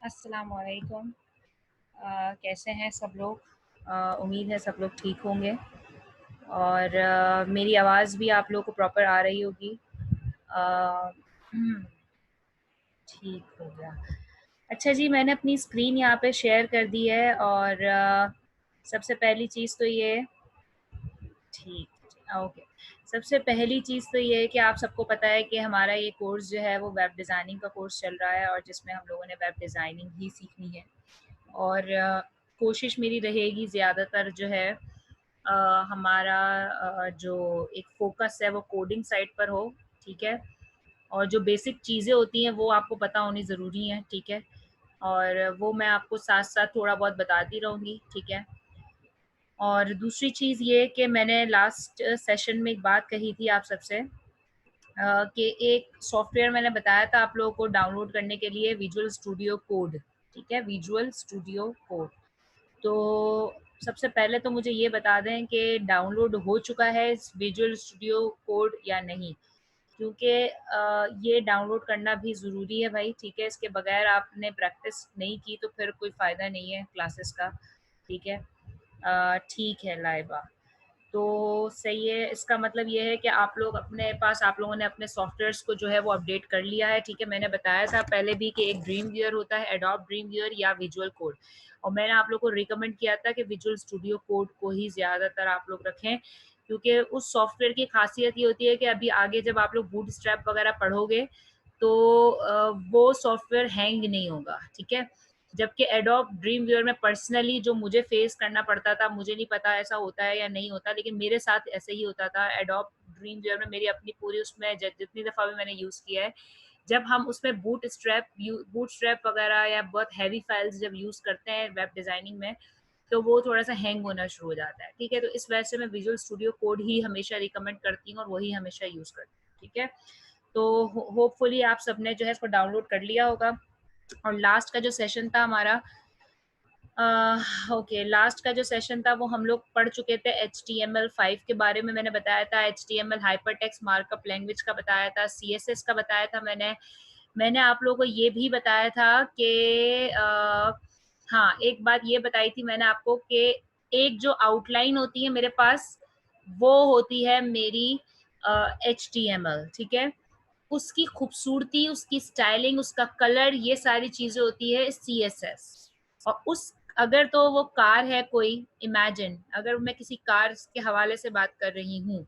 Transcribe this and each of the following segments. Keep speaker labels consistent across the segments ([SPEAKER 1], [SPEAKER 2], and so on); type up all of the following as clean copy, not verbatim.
[SPEAKER 1] अस्सलाम वालेकुम। कैसे हैं सब लोग? उम्मीद है सब लोग ठीक होंगे और मेरी आवाज़ भी आप लोगों को प्रॉपर आ रही होगी। अ, हम्म, ठीक हो गया। अच्छा जी, मैंने अपनी स्क्रीन यहाँ पे शेयर कर दी है और सबसे पहली चीज़ तो ये ठीक ओके। सबसे पहली चीज़ तो ये है कि आप सबको पता है कि हमारा ये कोर्स जो है वो वेब डिज़ाइनिंग का कोर्स चल रहा है और जिसमें हम लोगों ने वेब डिज़ाइनिंग ही सीखनी है। और कोशिश मेरी रहेगी ज़्यादातर जो है अ, हमारा जो एक फ़ोकस है वो कोडिंग साइड पर हो, ठीक है? और जो बेसिक चीज़ें होती हैं वो आपको पता होनी ज़रूरी हैं, ठीक है? और वो मैं आपको साथ-साथ थोड़ा बहुत बताती रहूँगी, ठीक है? और दूसरी चीज़ ये कि मैंने लास्ट सेशन में एक बात कही थी आप सबसे कि एक सॉफ्टवेयर मैंने बताया था आप लोगों को डाउनलोड करने के लिए विजुअल स्टूडियो कोड, ठीक है? Visual studio code. तो सबसे पहले तो मुझे ये बता दें कि डाउनलोड हो चुका है इस विजुअल स्टूडियो कोड या नहीं? क्योंकि ये डाउनलोड करना भी ज़रूरी है भाई, ठीक है? इसके बगैर आपने प्रैक्टिस नहीं की तो फिर कोई फ़ायदा नहीं है क्लासेस का, ठीक है? ठीक है लाइबा। तो सही है, इसका मतलब ये है कि आप लोग अपने पास आप लोगों ने अपने सॉफ्टवेयर्स को जो है वो अपडेट कर लिया है, ठीक है? मैंने बताया था पहले भी कि एक ड्रीम व्यूअर होता है, एडोब ड्रीम व्यूअर या विजुअल कोड, और मैंने आप लोग को रिकमेंड किया था कि विजुअल स्टूडियो कोड को ही ज़्यादातर आप लोग रखें, क्योंकि उस सॉफ्टवेयर की खासियत ये होती है कि अभी आगे जब आप लोग बूटस्ट्रैप वगैरह पढ़ोगे तो वो सॉफ्टवेयर हैंग नहीं होगा, ठीक है? जबकि एडोब ड्रीम व्यूअर में पर्सनली जो मुझे फेस करना पड़ता था, मुझे नहीं पता ऐसा होता है या नहीं होता, लेकिन मेरे साथ ऐसे ही होता था। एडोब ड्रीम व्यूअर में मेरी अपनी पूरी उसमें जितनी दफ़ा भी मैंने यूज़ किया है, जब हम उसमें बूट स्ट्रैप वगैरह या बहुत हैवी फाइल्स जब यूज़ करते हैं वेब डिज़ाइनिंग में, तो वो थोड़ा सा हैंग होना शुरू हो जाता है, ठीक है? तो इस वजह से मैं विजुअल स्टूडियो कोड ही हमेशा रिकमेंड करती हूँ और वही हमेशा यूज़ करती हूँ, ठीक है? तो होपफुली आप सबने जो है इसको डाउनलोड कर लिया होगा। और लास्ट का जो सेशन था हमारा, ओके, लास्ट का जो सेशन था वो हम लोग पढ़ चुके थे HTML5 के बारे में। मैंने बताया था HTML हाइपरटेक्स्ट मार्कअप लैंग्वेज का बताया था, CSS का बताया था मैंने आप लोगों को ये भी बताया था कि हाँ, एक बात ये बताई थी मैंने आपको कि एक जो आउटलाइन होती है मेरे पास, वो होती है मेरी HTML, ठीक है? उसकी खूबसूरती, उसकी स्टाइलिंग, उसका कलर, ये सारी चीज़ें होती है CSS। और उस अगर तो वो कार है कोई, इमेजिन अगर मैं किसी कार के हवाले से बात कर रही हूँ,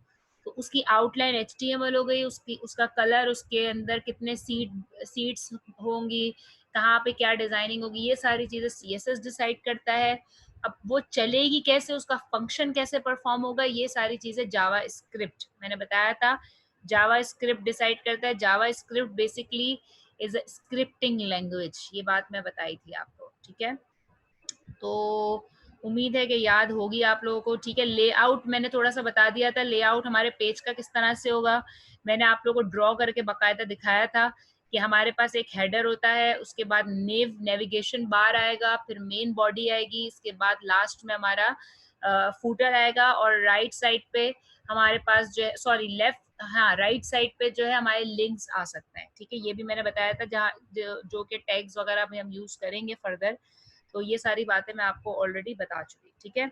[SPEAKER 1] तो उसकी आउटलाइन HTML हो गई, उसकी उसका कलर, उसके अंदर कितने सीट्स होंगी, कहाँ पे क्या डिज़ाइनिंग होगी, ये सारी चीज़ें CSS डिसाइड करता है। अब वो चलेगी कैसे, उसका फंक्शन कैसे परफॉर्म होगा, ये सारी चीज़ें जावा स्क्रिप्ट, मैंने बताया था जावा स्क्रिप्ट डिसाइड करता है। JavaScript basically is a scripting language, ये बात मैं बताई थी आपको, ठीक है? तो उम्मीद है कि याद होगी आप लोगों को, ठीक है? लेआउट मैंने थोड़ा सा बता दिया था, लेआउट हमारे पेज का किस तरह से होगा, मैंने आप लोगों को ड्रॉ करके बकायदा दिखाया था कि हमारे पास एक हेडर होता है, उसके बाद नेविगेशन बार आएगा, फिर मेन बॉडी आएगी, इसके बाद लास्ट में हमारा फूटर आएगा, और राइट साइड पे हमारे पास जो है, सॉरी लेफ्ट, हाँ राइट साइड पे जो है हमारे लिंक्स आ सकते हैं, ठीक है? ये भी मैंने बताया था, जहाँ जो कि टैग्स वगैरह भी हम यूज करेंगे फर्दर। तो ये सारी बातें मैं आपको ऑलरेडी बता चुकी, ठीक है?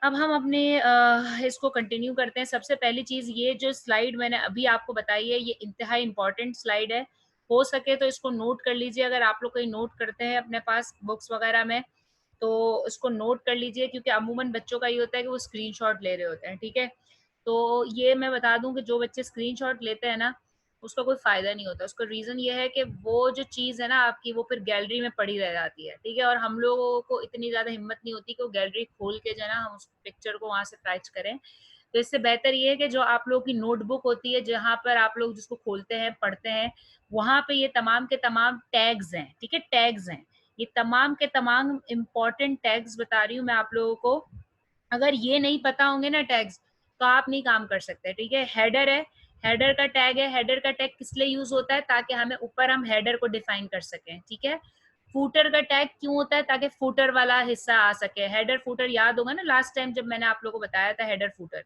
[SPEAKER 1] अब हम अपने इसको कंटिन्यू करते हैं। सबसे पहली चीज़, ये जो स्लाइड मैंने अभी आपको बताई है, ये इंतहाई इंपॉर्टेंट स्लाइड है। हो सके तो इसको नोट कर लीजिए, अगर आप लोग कहीं नोट करते हैं अपने पास बुक्स वगैरह में, तो इसको नोट कर लीजिए, क्योंकि अमूमन बच्चों का ये होता है कि वो स्क्रीनशॉट ले रहे होते हैं, ठीक है? तो ये मैं बता दूं कि जो बच्चे स्क्रीनशॉट लेते हैं ना, उसका कोई फायदा नहीं होता। उसका रीजन ये है कि वो जो चीज़ है ना आपकी, वो फिर गैलरी में पड़ी रह जाती है, ठीक है? और हम लोगों को इतनी ज्यादा हिम्मत नहीं होती कि वो गैलरी खोल के जो है ना हम उस पिक्चर को वहां से फैच करें। तो इससे बेहतर ये है कि जो आप लोगों की नोटबुक होती है, जहाँ पर आप लोग जिसको खोलते हैं पढ़ते हैं, वहां पे ये तमाम के तमाम टैग्स हैं, ठीक है? टैग्स हैं, ये तमाम के तमाम इम्पोर्टेंट टैग्स बता रही हूँ मैं आप लोगों को। अगर ये नहीं पता होंगे ना टैग्स, तो आप नहीं काम कर सकते, ठीक है? हेडर है, हेडर का टैग है, हेडर का टैग किस लिए यूज होता है? ताकि हमें ऊपर हम हेडर को डिफाइन कर सकें, ठीक है? फूटर का टैग क्यों होता है? ताकि फूटर वाला हिस्सा आ सके। हेडर फूटर याद होगा ना लास्ट टाइम जब मैंने आप लोगों को बताया था हेडर फूटर,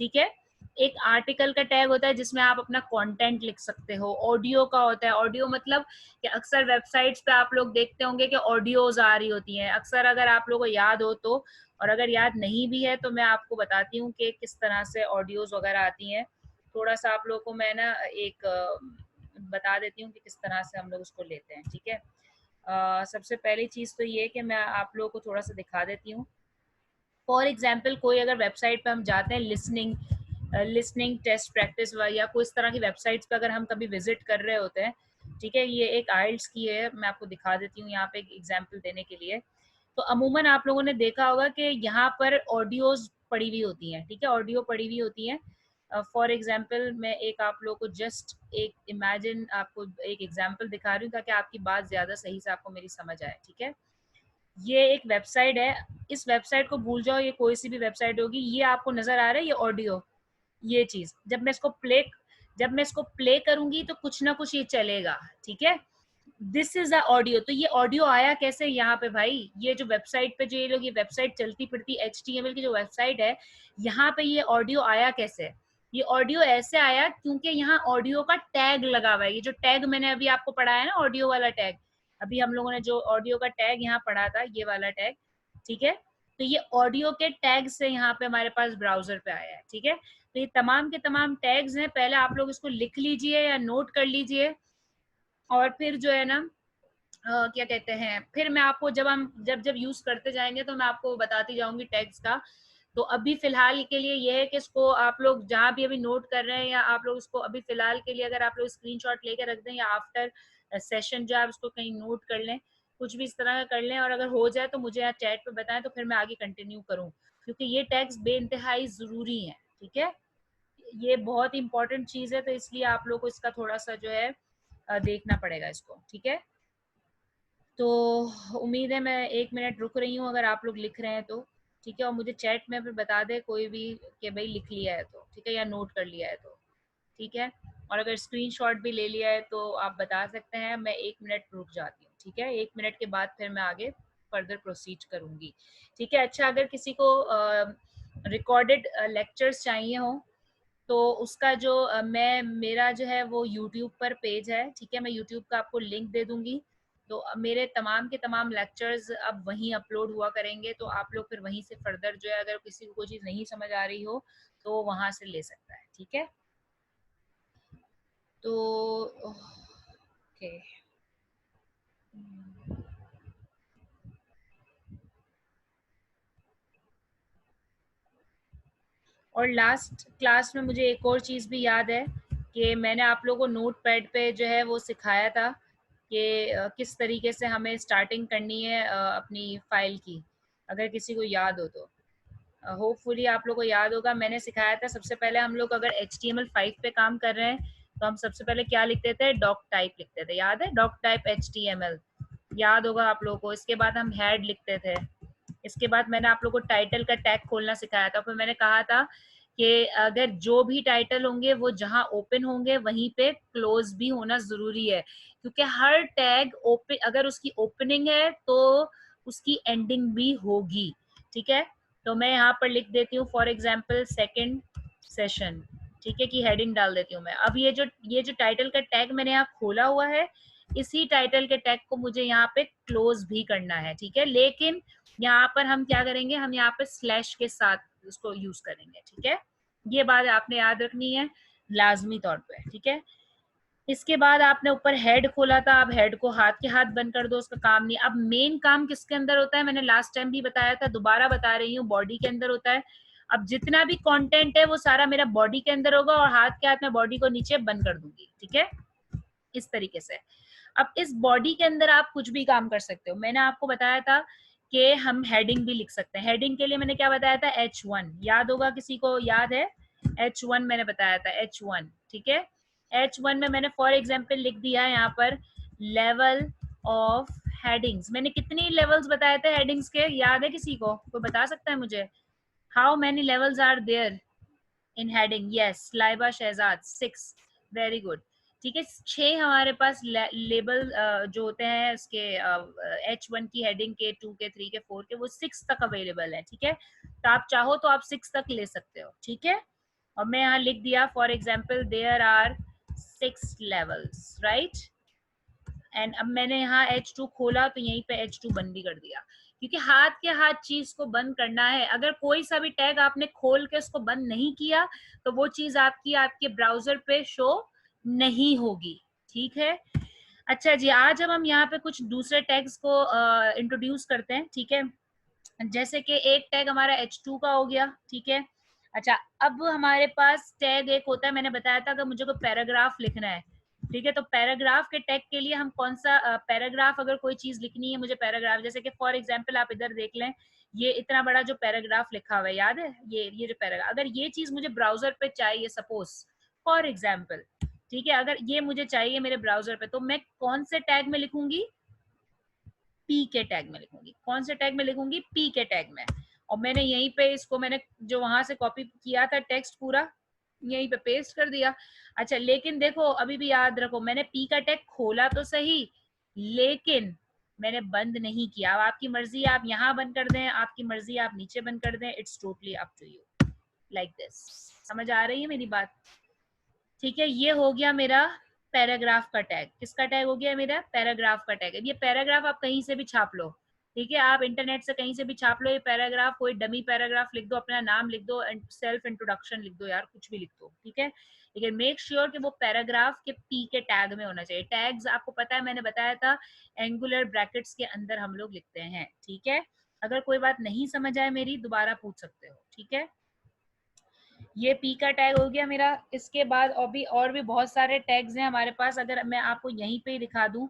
[SPEAKER 1] ठीक है? एक आर्टिकल का टैग होता है जिसमें आप अपना कंटेंट लिख सकते हो। ऑडियो का होता है, ऑडियो मतलब कि अक्सर वेबसाइट्स पे आप लोग देखते होंगे कि ऑडियोज आ रही होती हैं अक्सर, अगर आप लोगों को याद हो तो, और अगर याद नहीं भी है तो मैं आपको बताती हूँ कि किस तरह से ऑडियोज वगैरह आती हैं। थोड़ा सा आप लोगों को मैं ना एक बता देती हूँ कि किस तरह से हम लोग उसको लेते हैं, ठीक है। सबसे पहली चीज़ तो ये कि मैं आप लोगों को थोड़ा सा दिखा देती हूँ। फॉर एग्जाम्पल कोई अगर वेबसाइट पे हम जाते हैं, लिसनिंग टेस्ट प्रैक्टिस या कोई इस तरह की वेबसाइट्स पे अगर हम कभी विजिट कर रहे होते हैं, ठीक है, ये एक आइल्स की है, मैं आपको दिखा देती हूँ यहाँ पे एक एग्जाम्पल देने के लिए। तो अमूमन आप लोगों ने देखा होगा कि यहाँ पर ऑडियोज पड़ी हुई होती हैं, ठीक है, ऑडियो पड़ी हुई होती हैं। फॉर एग्जाम्पल मैं एक आप लोग को जस्ट एक इमेजिन आपको एक एग्जाम्पल दिखा रही हूँ ताकि आपकी बात ज़्यादा सही से आपको मेरी समझ आए, ठीक है। ये एक वेबसाइट है, इस वेबसाइट को भूल जाओ, ये कोई सी भी वेबसाइट होगी। ये आपको नजर आ रहा है ये ऑडियो, ये चीज जब मैं इसको प्ले करूंगी तो कुछ ना कुछ ये चलेगा, ठीक है। This is a audio. तो ये ऑडियो आया कैसे यहाँ पे भाई, ये जो वेबसाइट पे जो ये लोग ये वेबसाइट चलती फिरती HTML की जो वेबसाइट है, यहाँ पे ये ऑडियो आया कैसे। ये ऑडियो ऐसे आया क्योंकि यहाँ ऑडियो का टैग लगा हुआ है। ये जो टैग मैंने अभी आपको पढ़ाया ना, ऑडियो वाला टैग, अभी हम लोगों ने जो ऑडियो का टैग यहाँ पढ़ा था, ये वाला टैग, ठीक है। तो ये ऑडियो के टैग से यहाँ पे हमारे पास ब्राउजर पे आया है, ठीक है। तो ये तमाम के तमाम टैग्स हैं, पहले आप लोग इसको लिख लीजिए या नोट कर लीजिए, और फिर जो है ना क्या कहते हैं, फिर मैं आपको जब जब यूज करते जाएंगे तो मैं आपको बताती जाऊंगी टैग्स का। तो अभी फिलहाल के लिए ये है कि इसको आप लोग जहाँ भी अभी नोट कर रहे हैं, या आप लोग इसको अभी फिलहाल के लिए अगर आप लोग स्क्रीनशॉट लेके रख दें, या आफ्टर सेशन जो आप इसको कहीं नोट कर लें, कुछ भी इस तरह का कर लें, और अगर हो जाए तो मुझे यहाँ चैट पे बताएं, तो फिर मैं आगे कंटिन्यू करूँ, क्योंकि ये टैग्स बेइंतहाई जरूरी है, ठीक है। ये बहुत इंपॉर्टेंट चीज है, तो इसलिए आप लोग को इसका थोड़ा सा जो है देखना पड़ेगा इसको, ठीक है। तो उम्मीद है मैं 1 मिनट रुक रही हूँ अगर आप लोग लिख रहे हैं तो, ठीक है। और मुझे चैट में फिर बता दे कोई भी कि भाई लिख लिया है तो, ठीक है, या नोट कर लिया है तो, ठीक है। और अगर स्क्रीनशॉट भी ले लिया है तो आप बता सकते हैं। मैं 1 मिनट रुक जाती हूँ, ठीक है। 1 मिनट के बाद फिर मैं आगे फर्दर प्रोसीड करूंगी, ठीक है। अच्छा, अगर किसी को रिकॉर्डेड लेक्चर्स चाहिए हो तो उसका जो मैं मेरा जो है वो यूट्यूब पर पेज है, ठीक है। मैं यूट्यूब का आपको लिंक दे दूंगी। तो मेरे तमाम के तमाम लेक्चर्स अब वहीं अपलोड हुआ करेंगे, तो आप लोग फिर वहीं से फर्दर जो है, अगर किसी को कोई चीज़ नहीं समझ आ रही हो तो वहां से ले सकता है, ठीक है। तो ओके, और लास्ट क्लास में मुझे एक और चीज़ भी याद है कि मैंने आप लोगों को नोट पैड पे जो है वो सिखाया था कि किस तरीके से हमें स्टार्टिंग करनी है अपनी फाइल की, अगर किसी को याद हो तो। होपफुली आप लोग को याद होगा, मैंने सिखाया था। सबसे पहले हम लोग अगर HTML5 पे काम कर रहे हैं तो हम सबसे पहले क्या लिखते थे, डॉक टाइप लिखते थे, याद है, डॉक टाइप HTML, याद होगा आप लोगों को। इसके बाद हम हेड लिखते थे। इसके बाद मैंने आप लोगों को टाइटल का टैग खोलना सिखाया था। फिर मैंने कहा था कि अगर जो भी टाइटल होंगे वो जहां ओपन होंगे वहीं पे क्लोज भी होना जरूरी है, क्योंकि हर टैग ओपन, अगर उसकी ओपनिंग है तो उसकी एंडिंग भी होगी, ठीक है। तो मैं यहाँ पर लिख देती हूँ फॉर एग्जाम्पल सेकेंड सेशन, ठीक है, कि हेडिंग डाल देती हूँ मैं। अब ये जो टाइटल का टैग मैंने यहाँ खोला हुआ है, इसी टाइटल के टैग को मुझे यहाँ पे क्लोज भी करना है, ठीक है। लेकिन यहाँ पर हम क्या करेंगे, हम यहाँ पे स्लैश के साथ उसको यूज करेंगे, ठीक है। ये बात आपने याद रखनी है लाजमी तौर पे, ठीक है। इसके बाद आपने ऊपर हेड खोला था, अब हेड को हाथ के हाथ बंद कर दो, उसका काम नहीं। अब मेन काम किसके अंदर होता है, मैंने लास्ट टाइम भी बताया था, दोबारा बता रही हूँ, बॉडी के अंदर होता है। अब जितना भी कंटेंट है वो सारा मेरा बॉडी के अंदर होगा, और हाथ के हाथ में बॉडी को नीचे बंद कर दूंगी, ठीक है, इस तरीके से। अब इस बॉडी के अंदर आप कुछ भी काम कर सकते हो। मैंने आपको बताया था कि हम हेडिंग भी लिख सकते हैं। हेडिंग के लिए मैंने क्या बताया था, H1, याद होगा, किसी को याद है, H1 मैंने बताया था, H1, ठीक है। H1 में मैंने फॉर एग्जाम्पल लिख दिया है यहाँ पर लेवल ऑफ हेडिंग्स। मैंने कितनी लेवल्स बताए थे हेडिंग्स के, याद है किसी को, कोई बता सकता है मुझे, how many levels are there in heading. Yes, Laiba Shahzad, 6, very good, ठीक है। 6 हमारे पास लेबल जो होते हैं उसके H1 की हेडिंग के, 2 के, 3 के, 4 के, वो 6 तक अवेलेबल है, ठीक है। तो आप चाहो तो आप 6 तक ले सकते हो, ठीक है। और मैं यहाँ लिख दिया for example there are 6 levels, right. And अब मैंने यहाँ H2 खोला तो यहीं पे H2 बंद भी कर दिया, क्योंकि हाथ के हाथ चीज को बंद करना है। अगर कोई सा भी टैग आपने खोल के उसको बंद नहीं किया तो वो चीज आपकी आपके ब्राउजर पे शो नहीं होगी, ठीक है। अच्छा जी, आज अब हम यहाँ पे कुछ दूसरे टैग्स को इंट्रोड्यूस करते हैं, ठीक है। जैसे कि एक टैग हमारा H2 का हो गया, ठीक है। अच्छा, अब हमारे पास टैग एक होता है, मैंने बताया था अगर मुझे कोई पैराग्राफ लिखना है, ठीक है, तो पैराग्राफ के टैग के लिए हम कौन सा पैराग्राफ, अगर कोई चीज लिखनी है मुझे पैराग्राफ, जैसे कि फॉर एग्जांपल आप इधर देख लें, ये इतना बड़ा जो पैराग्राफ लिखा हुआ है, याद है, ये जो पैराग्राफ, अगर ये चीज मुझे ब्राउजर पे चाहिए सपोज फॉर एग्जाम्पल, ठीक है, अगर ये मुझे चाहिए मेरे ब्राउजर पे, तो मैं कौन से टैग में लिखूंगी, पी के टैग में लिखूंगी। कौन से टैग में लिखूंगी, पी के टैग में। और मैंने यहीं पे इसको, मैंने जो वहां से कॉपी किया था टेक्स्ट पूरा, यहीं पे पेस्ट कर दिया। अच्छा, लेकिन देखो अभी भी याद रखो, मैंने पी का टैग खोला तो सही, लेकिन मैंने बंद नहीं किया। अब आपकी मर्जी, आप यहाँ बंद कर दें, आपकी मर्जी आप नीचे बंद कर दें, it's totally up to you, like this. समझ आ रही है मेरी बात, ठीक है। ये हो गया मेरा पैराग्राफ का टैग। किसका टैग हो गया, मेरा पैराग्राफ का टैग है। ये पैराग्राफ आप कहीं से भी छाप लो, ठीक है, आप इंटरनेट से कहीं से भी छाप लो ये पैराग्राफ, कोई डमी पैराग्राफ लिख दो, अपना नाम लिख दो, सेल्फ इंट्रोडक्शन लिख दो, यार कुछ भी लिख दो, ठीक है, लेकिन मेक श्योर कि वो पैराग्राफ के पी के टैग में होना चाहिए। टैग्स आपको पता है, मैंने बताया था एंगुलर ब्रैकेट्स के अंदर हम लोग लिखते हैं, ठीक है। अगर कोई बात नहीं समझ आए मेरी, दोबारा पूछ सकते हो, ठीक है। ये पी का टैग हो गया मेरा। इसके बाद और भी बहुत सारे टैग्स हैं हमारे पास, अगर मैं आपको यहीं पे दिखा दूं,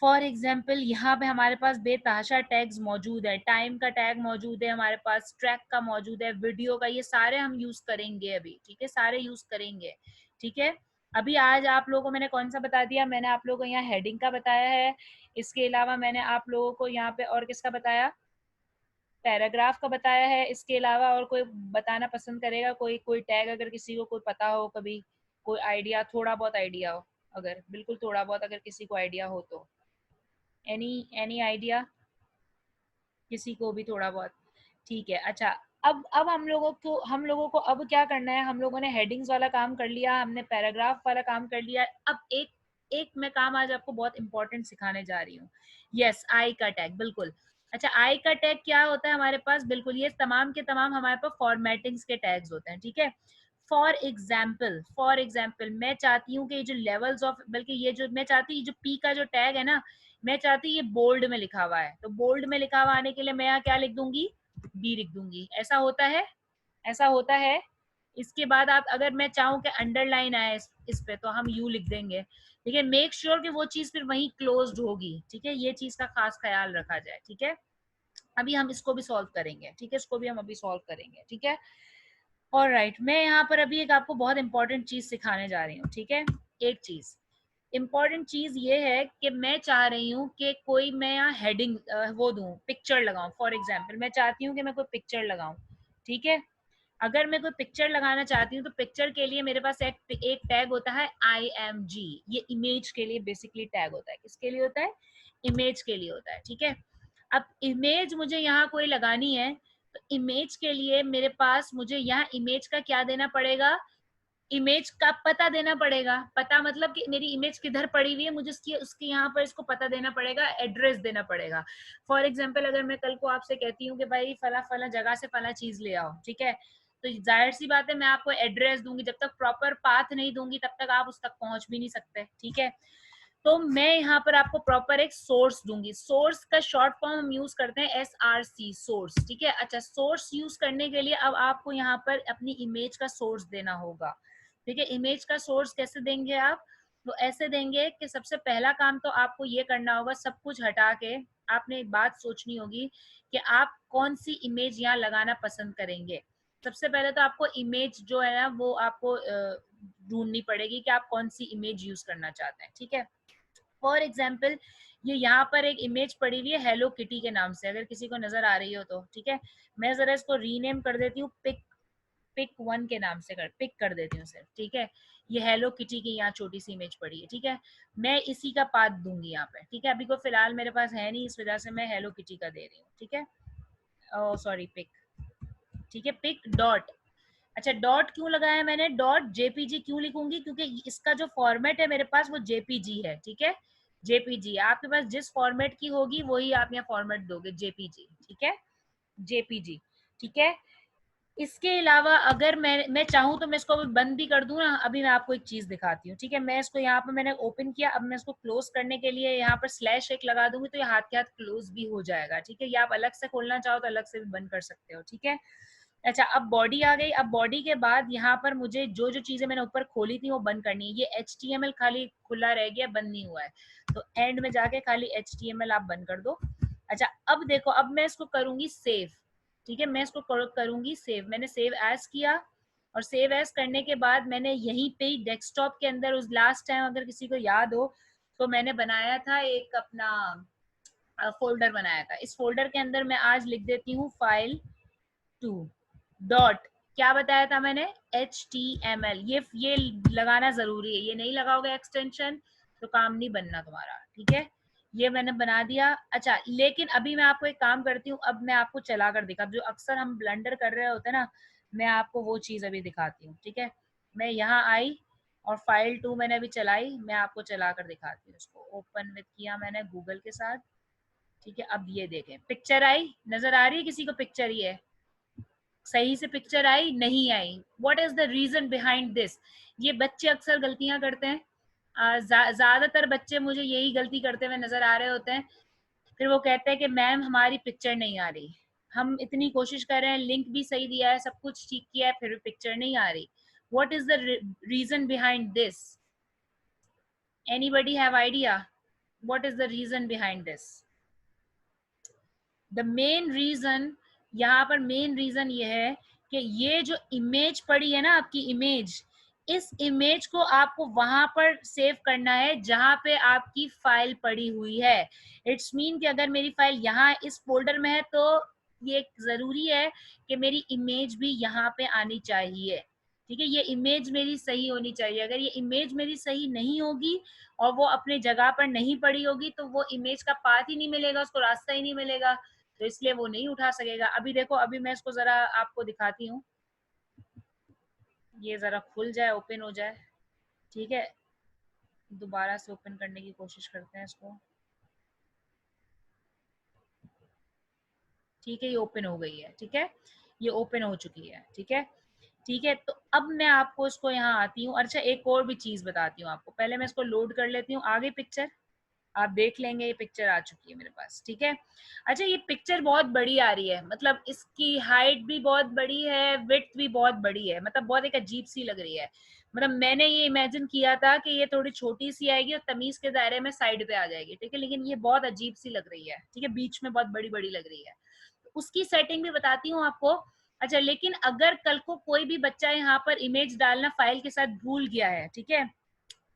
[SPEAKER 1] फॉर एग्जाम्पल यहाँ पे हमारे पास बेतहाशा टैग्स मौजूद है। टाइम का टैग मौजूद है हमारे पास, ट्रैक का मौजूद है, वीडियो का, ये सारे हम यूज करेंगे अभी, ठीक है, सारे यूज करेंगे, ठीक है। अभी आज आप लोगों को मैंने कौन सा बता दिया, मैंने आप लोगों को यहाँ हेडिंग का बताया है, इसके अलावा मैंने आप लोगों को यहाँ पे और किसका बताया, पैराग्राफ का बताया है। इसके अलावा और कोई बताना पसंद करेगा, कोई कोई टैग अगर किसी को कोई पता हो, कभी कोई आइडिया, थोड़ा बहुत आइडिया हो, अगर बिल्कुल थोड़ा बहुत अगर किसी को आइडिया हो तो, एनी एनी आइडिया, किसी को भी थोड़ा बहुत, ठीक है। अच्छा, अब हम लोगों को अब क्या करना है, हम लोगों ने हेडिंग्स वाला काम कर लिया, हमने पैराग्राफ वाला काम कर लिया। अब एक एक मैं काम आज आपको बहुत इंपॉर्टेंट सिखाने जा रही हूँ। यस, आई का टैग, बिल्कुल। अच्छा, आई का टैग क्या होता है हमारे पास, बिल्कुल ये तमाम के तमाम हमारे पास फॉर्मेटिंग्स के टैग्स होते हैं, ठीक है। फॉर एग्जाम्पल मैं चाहती हूँ कि ये जो लेवल्स ऑफ, बल्कि ये जो मैं चाहती हूँ, जो पी का जो टैग है ना, मैं चाहती हूँ ये बोल्ड में लिखा हुआ है, तो बोल्ड में लिखा हुआ आने के लिए मैं यहाँ क्या लिख दूंगी, बी लिख दूंगी। ऐसा होता है, ऐसा होता है। इसके बाद आप, अगर मैं चाहूँ कि अंडरलाइन आए इस पे, तो हम यू लिख देंगे, लेकिन मेक श्योर कि वो चीज फिर वहीं क्लोज्ड होगी, ठीक है, ये चीज का खास ख्याल रखा जाए, ठीक है। अभी हम इसको भी सॉल्व करेंगे, ठीक है, इसको भी हम अभी सॉल्व करेंगे, ठीक है। और राइट, मैं यहाँ पर अभी एक आपको बहुत इंपॉर्टेंट चीज सिखाने जा रही हूँ, ठीक है। एक चीज, इम्पॉर्टेंट चीज ये है कि मैं चाह रही हूँ कि कोई, मैं यहाँ हेडिंग वो दूं, पिक्चर लगाऊं। फॉर एग्जाम्पल मैं चाहती हूँ कि मैं कोई पिक्चर लगाऊं, ठीक है। अगर मैं कोई पिक्चर लगाना चाहती हूँ तो पिक्चर के लिए मेरे पास एक टैग होता है IMG। ये इमेज के लिए बेसिकली टैग होता है। किसके लिए होता है, इमेज के लिए होता है, ठीक है। अब इमेज मुझे यहाँ कोई लगानी है, तो इमेज के लिए मेरे पास, मुझे यहाँ इमेज का क्या देना पड़ेगा, इमेज का पता देना पड़ेगा। पता मतलब कि मेरी इमेज किधर पड़ी हुई है, मुझे उसकी उसके यहाँ पर इसको पता देना पड़ेगा, एड्रेस देना पड़ेगा। फॉर एग्जाम्पल अगर मैं कल को आपसे कहती हूँ कि भाई फला फला जगह से फला चीज ले आओ, ठीक है, तो जाहिर सी बात है मैं आपको एड्रेस दूंगी, जब तक प्रॉपर पाथ नहीं दूंगी तब तक आप उस तक पहुंच भी नहीं सकते, ठीक है। तो मैं यहाँ पर आपको प्रॉपर एक सोर्स दूंगी। सोर्स का शॉर्ट फॉर्म हम यूज करते हैं SRC, सोर्स, ठीक है। अच्छा, सोर्स यूज करने के लिए अब आपको यहाँ पर अपनी इमेज का सोर्स देना होगा, ठीक है। इमेज का सोर्स कैसे देंगे आप, तो ऐसे देंगे कि सबसे पहला काम तो आपको ये करना होगा, सब कुछ हटा के आपने एक बात सोचनी होगी कि आप कौन सी इमेज यहाँ लगाना पसंद करेंगे। सबसे पहले तो आपको इमेज जो है ना वो आपको ढूंढनी पड़ेगी कि आप कौन सी इमेज यूज करना चाहते हैं, ठीक है। फॉर एग्जाम्पल ये यहाँ पर एक इमेज पड़ी हुई है हेलो किटी के नाम से, अगर किसी को नजर आ रही हो तो, ठीक है। मैं जरा इसको रीनेम कर देती हूँ, पिक पिक 1 के नाम से पिक कर देती हूँ सिर्फ, ठीक है। ये हेलो किटी की यहाँ छोटी सी इमेज पड़ी है, ठीक है। मैं इसी का पाथ दूंगी यहाँ पे, ठीक है। अभी को फिलहाल मेरे पास है नहीं, इस वजह से मैं हेलो किटी का दे रही हूँ, ठीक है। ओ सॉरी, पिक, ठीक है, पिक डॉट। अच्छा, डॉट क्यों लगाया मैंने, डॉट जेपीजी क्यों लिखूंगी, क्योंकि इसका जो फॉर्मेट है मेरे पास वो जेपीजी है, ठीक है, जेपीजी। आपके पास जिस फॉर्मेट की होगी वही आप यहाँ फॉर्मेट दोगे, जेपीजी, ठीक है, जेपीजी, ठीक है। इसके अलावा अगर मैं चाहूँ तो मैं इसको अभी बंद भी कर दूं ना, अभी मैं आपको एक चीज दिखाती हूँ, ठीक है। मैं इसको यहाँ पर मैंने ओपन किया, अब मैं इसको क्लोज करने के लिए यहाँ पर स्लैश एक लगा दूंगी, तो ये हाथ के हाथ क्लोज भी हो जाएगा, ठीक है। ये आप अलग से खोलना चाहो तो अलग से भी बंद कर सकते हो, ठीक है। अच्छा, अब बॉडी आ गई। अब बॉडी के बाद यहाँ पर मुझे जो जो चीजें मैंने ऊपर खोली थी वो बंद करनी है। ये HTML खाली खुला रह गया, बंद नहीं हुआ है, तो एंड में जाके खाली HTML आप बंद कर दो। अच्छा, अब देखो, अब मैं इसको करूंगी सेव, ठीक है, मैं इसको करूंगी सेव। मैंने सेव एज किया, और सेव एज करने के बाद मैंने यहीं पे ही डेस्कटॉप के अंदर, उस लास्ट टाइम अगर किसी को याद हो तो मैंने बनाया था एक अपना फोल्डर बनाया था। इस फोल्डर के अंदर मैं आज लिख देती हूँ फाइल 2 डॉट, क्या बताया था मैंने, HTML। ये लगाना जरूरी है, ये नहीं लगाओगे एक्सटेंशन तो काम नहीं बनना तुम्हारा, ठीक है। ये मैंने बना दिया। अच्छा, लेकिन अभी मैं आपको एक काम करती हूँ, अब मैं आपको चला कर दिखा, जो अक्सर हम ब्लंडर कर रहे होते हैं ना, मैं आपको वो चीज अभी दिखाती हूँ, ठीक है। मैं यहाँ आई और फाइल 2 मैंने अभी चलाई, मैं आपको चला कर दिखाती हूँ। इसको ओपन विद किया मैंने गूगल के साथ, ठीक है। अब ये देखें, पिक्चर आई, नजर आ रही है किसी को पिक्चर, ये सही से पिक्चर आई, नहीं आई। What is the reason behind this. ये बच्चे अक्सर गलतियां करते हैं, ज्यादातर बच्चे मुझे यही गलती करते हुए नजर आ रहे होते हैं। फिर वो कहते हैं कि मैम हमारी पिक्चर नहीं आ रही, हम इतनी कोशिश कर रहे हैं, लिंक भी सही दिया है, सब कुछ ठीक किया है, फिर भी पिक्चर नहीं आ रही। What is the reason behind this, anybody have idea, what is the reason behind this. The main reason, यहाँ पर मेन रीजन ये है कि ये जो इमेज पड़ी है ना आपकी इमेज, इस इमेज को आपको वहां पर सेव करना है जहां पे आपकी फाइल पड़ी हुई है। इट्स मीन कि अगर मेरी फाइल यहाँ इस फोल्डर में है तो ये जरूरी है कि मेरी इमेज भी यहाँ पे आनी चाहिए, ठीक है। ये इमेज मेरी सही होनी चाहिए। अगर ये इमेज मेरी सही नहीं होगी और वो अपने जगह पर नहीं पड़ी होगी तो वो इमेज का पाथ ही नहीं मिलेगा, उसको रास्ता ही नहीं मिलेगा, तो इसलिए वो नहीं उठा सकेगा। अभी देखो, अभी मैं इसको जरा आपको दिखाती हूँ, ये जरा खुल जाए, ओपन हो जाए, ठीक है। दोबारा से ओपन करने की कोशिश करते हैं इसको, ठीक है, ये ओपन हो गई है, ठीक है, ये ओपन हो चुकी है, ठीक है, ठीक है। तो अब मैं आपको इसको यहाँ आती हूँ। अच्छा, एक और भी चीज बताती हूँ आपको, पहले मैं इसको लोड कर लेती हूँ। आगे पिक्चर आप देख लेंगे, ये पिक्चर आ चुकी है मेरे पास, ठीक है। अच्छा, ये पिक्चर बहुत बड़ी आ रही है, मतलब इसकी हाइट भी बहुत बड़ी है, विड्थ भी बहुत बड़ी है, मतलब बहुत एक अजीब सी लग रही है। मतलब मैंने ये इमेजिन किया था कि ये थोड़ी छोटी सी आएगी और तमीज के दायरे में साइड पे आ जाएगी, ठीक है, लेकिन ये बहुत अजीब सी लग रही है, ठीक है, बीच में बहुत बड़ी बड़ी लग रही है। उसकी सेटिंग भी बताती हूँ आपको। अच्छा, लेकिन अगर कल को कोई भी बच्चा यहाँ पर इमेज डालना फाइल के साथ भूल गया है, ठीक है,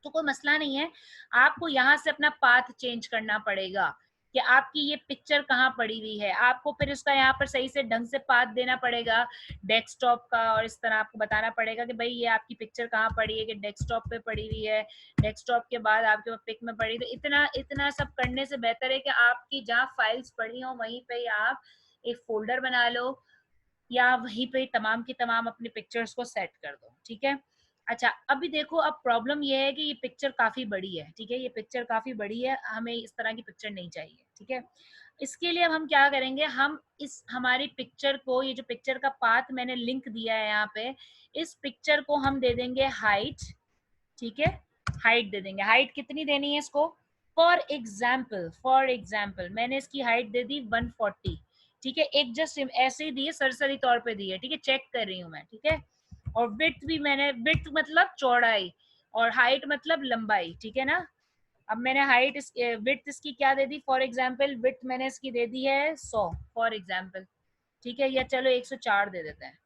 [SPEAKER 1] तो कोई मसला नहीं है, आपको यहाँ से अपना पाथ चेंज करना पड़ेगा कि आपकी ये पिक्चर कहाँ पड़ी हुई है। आपको फिर उसका यहाँ पर सही से ढंग से पाथ देना पड़ेगा डेस्कटॉप का, और इस तरह आपको बताना पड़ेगा कि भाई ये आपकी पिक्चर कहाँ पड़ी है, कि डेस्कटॉप पे पड़ी हुई है, डेस्कटॉप के बाद आपके पिक में पड़ी। तो इतना इतना सब करने से बेहतर है कि आपकी जहाँ फाइल्स पड़ी हो वहीं पे ही आप एक फोल्डर बना लो, या वहीं पे तमाम की तमाम अपनी पिक्चर्स को सेट कर दो, ठीक है। अच्छा, अभी देखो, अब प्रॉब्लम ये है कि ये पिक्चर काफी बड़ी है, ठीक है, ये पिक्चर काफी बड़ी है, हमें इस तरह की पिक्चर नहीं चाहिए, ठीक है। इसके लिए अब हम क्या करेंगे, हम इस हमारी पिक्चर को, ये जो पिक्चर का पाथ मैंने लिंक दिया है यहाँ पे, इस पिक्चर को हम दे देंगे हाइट, ठीक है, हाइट दे देंगे। हाइट कितनी देनी है इसको, फॉर एग्जाम्पल मैंने इसकी हाइट दे दी 140, ठीक है, एक जस्ट ऐसे ही दी है, सरसरी तौर पे दी है, ठीक है, चेक कर रही हूँ मैं, ठीक है। और विड्थ भी मैंने, विड्थ मतलब चौड़ाई, और हाइट मतलब लंबाई, ठीक है ना। अब मैंने हाइट विड्थ इसकी क्या दे दी, फॉर एग्जाम्पल विड्थ मैंने इसकी दे दी है 100, फॉर एग्जाम्पल, ठीक है, या चलो 104 दे देते हैं,